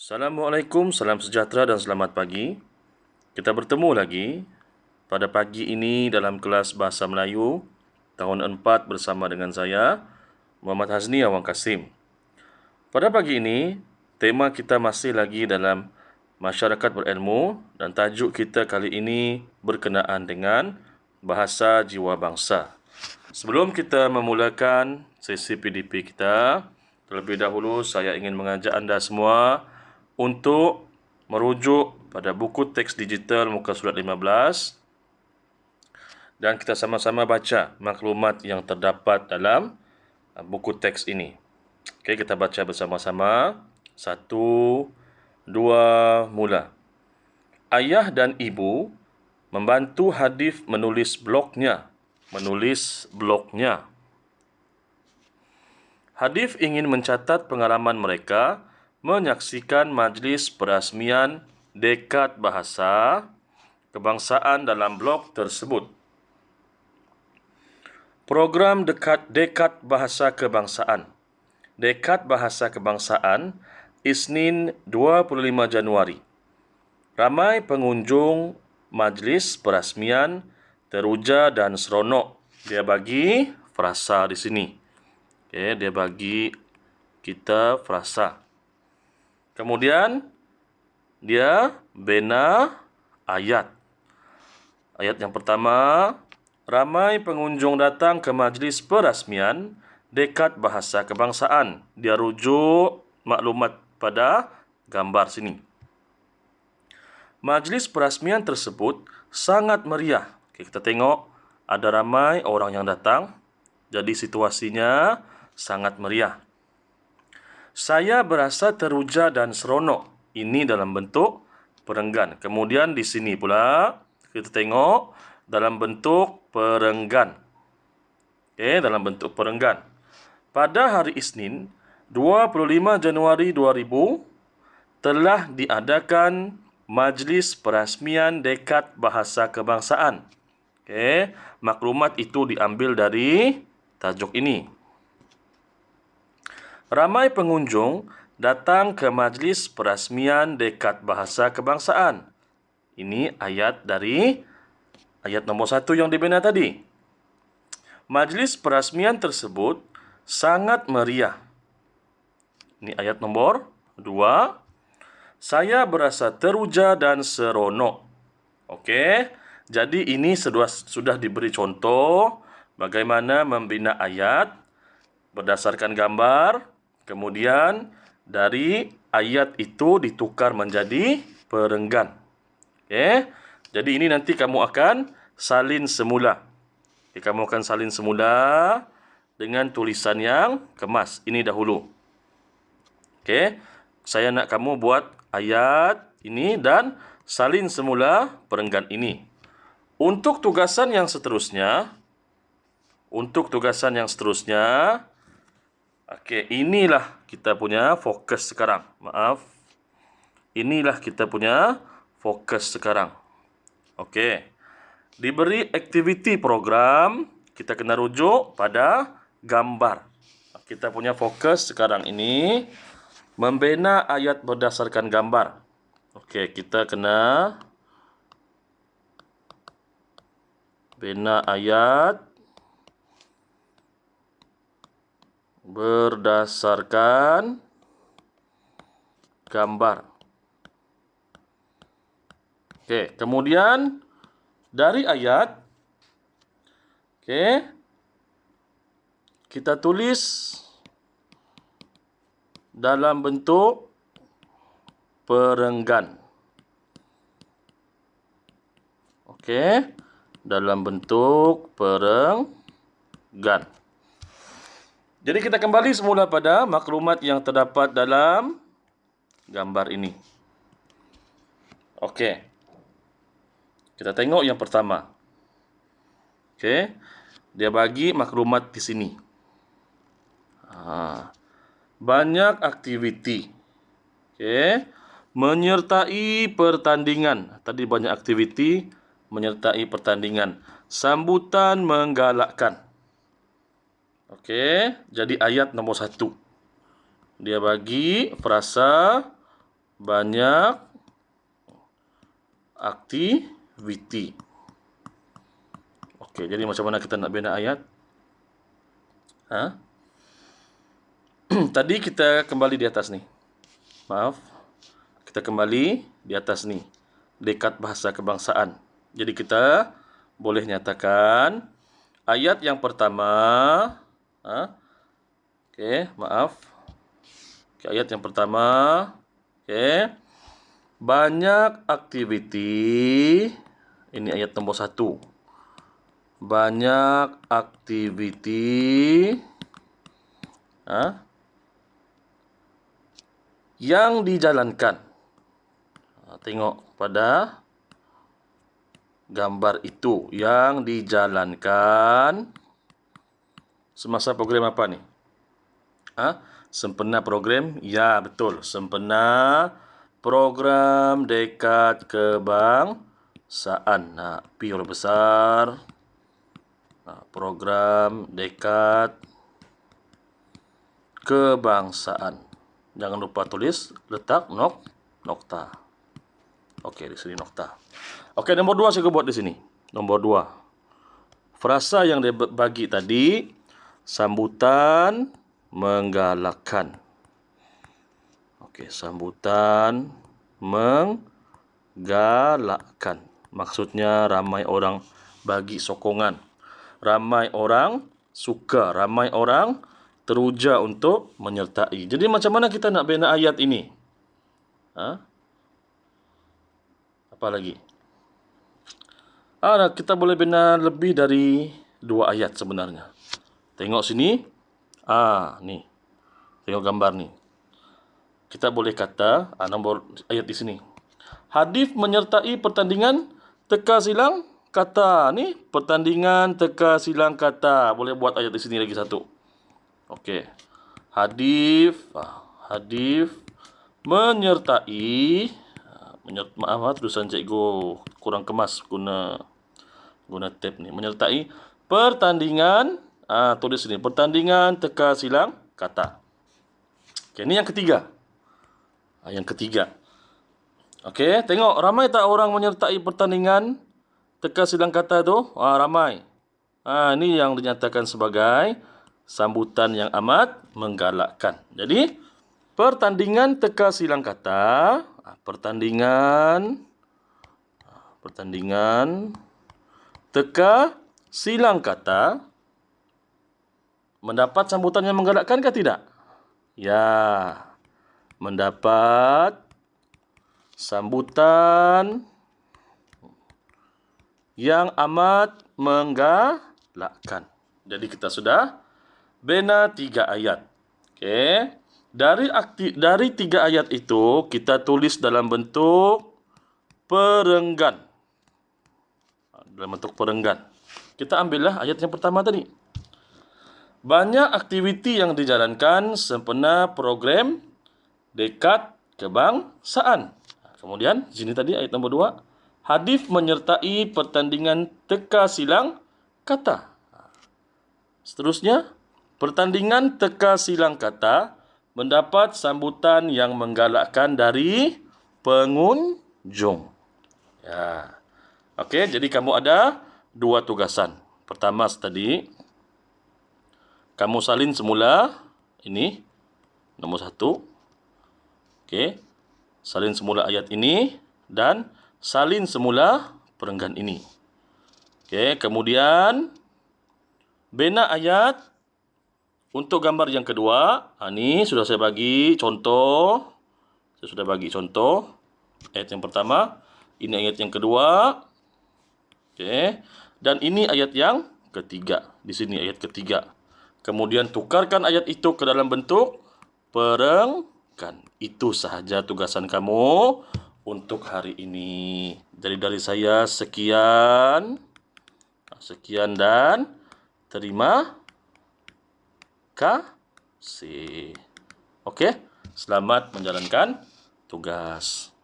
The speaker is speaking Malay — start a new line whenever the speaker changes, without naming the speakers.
Assalamualaikum, salam sejahtera dan selamat pagi. Kita bertemu lagi pada pagi ini dalam kelas Bahasa Melayu tahun 4 bersama dengan saya, Muhammad Hazni Awang Kasim. Pada pagi ini, tema kita masih lagi dalam masyarakat berilmu dan tajuk kita kali ini berkenaan dengan bahasa jiwa bangsa. Sebelum kita memulakan sesi PDP kita, terlebih dahulu saya ingin mengajak anda semua untuk merujuk pada buku teks digital muka surat 15 dan kita sama-sama baca maklumat yang terdapat dalam buku teks ini. Okey, kita baca bersama-sama. 1, 2, mula. Ayah dan ibu membantu Hadif menulis blognya. Hadif ingin mencatat pengalaman mereka menyaksikan majlis perasmian Dekad Bahasa Kebangsaan dalam blog tersebut. Program Dekad Bahasa Kebangsaan. Dekad Bahasa Kebangsaan, Isnin 25 Januari. Ramai pengunjung majlis perasmian teruja dan seronok. Dia bagi frasa di sini. Okey, dia bagi kita frasa. Kemudian dia bina ayat. Ayat yang pertama, ramai pengunjung datang ke majlis perasmian Dekad Bahasa Kebangsaan. Dia rujuk maklumat pada gambar sini. Majlis perasmian tersebut sangat meriah. Okey, kita tengok ada ramai orang yang datang. Jadi situasinya sangat meriah. Saya berasa teruja dan seronok. Ini dalam bentuk perenggan. Kemudian di sini pula kita tengok dalam bentuk perenggan. Okey, dalam bentuk perenggan. Pada hari Isnin 25 Januari 2000 telah diadakan Majlis Perasmian Dekad Bahasa Kebangsaan. Okey, maklumat itu diambil dari tajuk ini. Ramai pengunjung datang ke Majlis Perasmian Dekad Bahasa Kebangsaan. Ini ayat dari ayat nombor 1 yang dibina tadi. Majlis perasmian tersebut sangat meriah. Ini ayat nombor 2. Saya berasa teruja dan seronok. Okey, jadi ini sudah diberi contoh bagaimana membina ayat berdasarkan gambar. Kemudian dari ayat itu ditukar menjadi perenggan. Okey. Jadi ini nanti kamu akan salin semula. Okay, kamu akan salin semula dengan tulisan yang kemas. Ini dahulu. Okey. Saya nak kamu buat ayat ini dan salin semula perenggan ini. Untuk tugasan yang seterusnya, okey, inilah kita punya fokus sekarang. Inilah kita punya fokus sekarang. Okey. Diberi aktiviti program, kita kena rujuk pada gambar. Kita punya fokus sekarang ini membina ayat berdasarkan gambar. Okey, kita kena bina ayat berdasarkan gambar. Okey, kemudian dari ayat, okey, kita tulis dalam bentuk perenggan. Okey, dalam bentuk perenggan. Jadi kita kembali semula pada maklumat yang terdapat dalam gambar ini. Okey. Kita tengok yang pertama. Okey. Dia bagi maklumat di sini. Banyak aktiviti. Okey. Menyertai pertandingan. Tadi banyak aktiviti menyertai pertandingan. Sambutan menggalakkan. Okey, jadi ayat nombor 1. Dia bagi frasa banyak aktiviti. Okey, jadi macam mana kita nak bina ayat? Tadi kita kembali di atas ni. Maaf. Kita kembali di atas ni. Dekat bahasa kebangsaan. Jadi kita boleh nyatakan ayat yang pertama. Okey, maaf. Okay, ayat yang pertama. Okey. Banyak aktiviti. Ini ayat nombor 1. Banyak aktiviti yang dijalankan. Tengok pada gambar itu. Yang dijalankan semasa program apa ni? Sempena program? Ya, betul. Sempena program dekat kebangsaan. P huruf besar. Program dekat kebangsaan. Jangan lupa tulis, letak nokta. Okey, di sini nokta. Okey, nombor 2 saya buat di sini. Nombor 2. Frasa yang dia bagi tadi, sambutan menggalakkan. Okey, sambutan menggalakkan. Maksudnya ramai orang bagi sokongan. Ramai orang suka, ramai orang teruja untuk menyertai. Jadi macam mana kita nak bina ayat ini? Apa lagi? Kita boleh bina lebih dari 2 ayat sebenarnya. Tengok sini. Ni. Tengok gambar ni. Kita boleh kata, nombor ayat di sini. Hadif menyertai pertandingan teka silang kata. Ni pertandingan teka silang kata. Boleh buat ayat di sini lagi satu. Okey. Hadif menyertai. Maaf, tulisan cikgu kurang kemas guna tab ni. Menyertai pertandingan. Tulis sini. Pertandingan teka silang kata. Okey, ni yang ketiga. Yang ketiga. Okey, tengok ramai tak orang menyertai pertandingan teka silang kata tu? Ramai. Ini yang dinyatakan sebagai sambutan yang amat menggalakkan. Jadi, pertandingan teka silang kata, pertandingan teka silang kata mendapat sambutan yang menggalakkan ke tidak? Ya, mendapat sambutan yang amat menggalakkan. Jadi kita sudah bina 3 ayat. Okey. Dari 3 ayat itu kita tulis dalam bentuk perenggan. Dalam bentuk perenggan. Kita ambillah ayat yang pertama tadi. Banyak aktiviti yang dijalankan sempena program dekat kebangsaan. Kemudian sini tadi ayat nombor 2. Hadif menyertai pertandingan teka silang kata. Seterusnya, pertandingan teka silang kata mendapat sambutan yang menggalakkan dari pengunjung. Ya. Okey, jadi kamu ada 2 tugasan. Pertama tadi, kamu salin semula ini nombor 1. Okey. Salin semula ayat ini dan salin semula perenggan ini. Okey, kemudian bina ayat untuk gambar yang kedua. Ini sudah saya bagi contoh. Saya sudah bagi contoh. Ayat yang pertama. Ini ayat yang kedua. Okey. Dan ini ayat yang ketiga. Di sini ayat ketiga. Kemudian tukarkan ayat itu ke dalam bentuk perenggan. Itu sahaja tugasan kamu untuk hari ini. Jadi dari saya sekian. Sekian dan terima kasih. Okey, selamat menjalankan tugas.